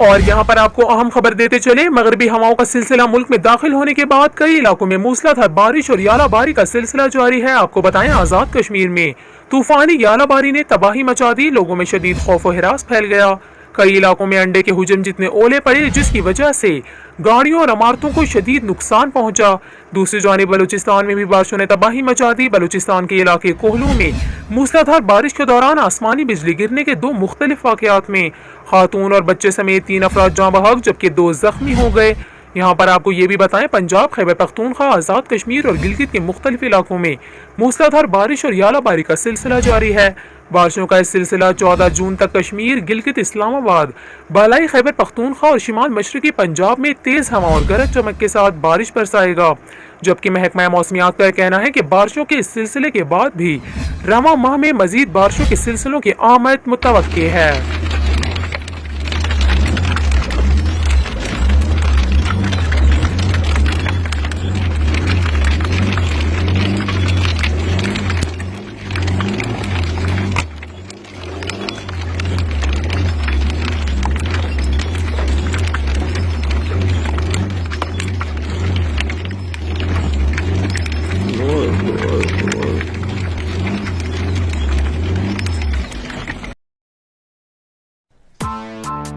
और यहाँ पर आपको अहम खबर देते चले, मगरबी हवाओं का सिलसिला मुल्क में दाखिल होने के बाद कई इलाकों में मूसलाधार बारिश और यालाबारी का सिलसिला जारी है। आपको बताएं, आजाद कश्मीर में तूफानी यालाबारी ने तबाही मचा दी, लोगों में शदीद खौफ और हिरास फैल गया। कई इलाकों में अंडे के हुजूम जितने ओले पड़े, जिसकी वजह से गाड़ियों और इमारतों को शदीद नुकसान पहुंचा। दूसरी जानिब बलूचिस्तान में भी बारिशों ने तबाही मचा दी। बलूचिस्तान के इलाके कोहलू में मूसलाधार बारिश के दौरान आसमानी बिजली गिरने के दो मुख्तलिफ वाकयात में खातून और बच्चे समेत 3 अफराद जाँ बहक जबकि 2 जख्मी हो गए। यहाँ पर आपको ये भी बताएं, पंजाब, खैबर पख्तूनख्वा, आज़ाद कश्मीर और गिलगित के मुख्तलिफ इलाकों में मूसलाधार बारिश और यालाबारी का सिलसिला जारी है। बारिशों का इस सिलसिला 14 जून तक कश्मीर, गिलगित, इस्लामाबाद, बालाई खैबर पख्तूनख्वा और शिमाल मशरकी पंजाब में तेज हवा और गरज चमक के साथ बारिश बरसाएगा। जबकि महकमा मौसमियात का कहना है कि बारिशों के इस सिलसिले के बाद भी रवां माह में मजीद बारिशों के सिलसिलों की आमद मुतवक्के है।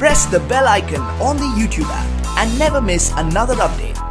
Press the bell icon on the YouTube app and never miss another update.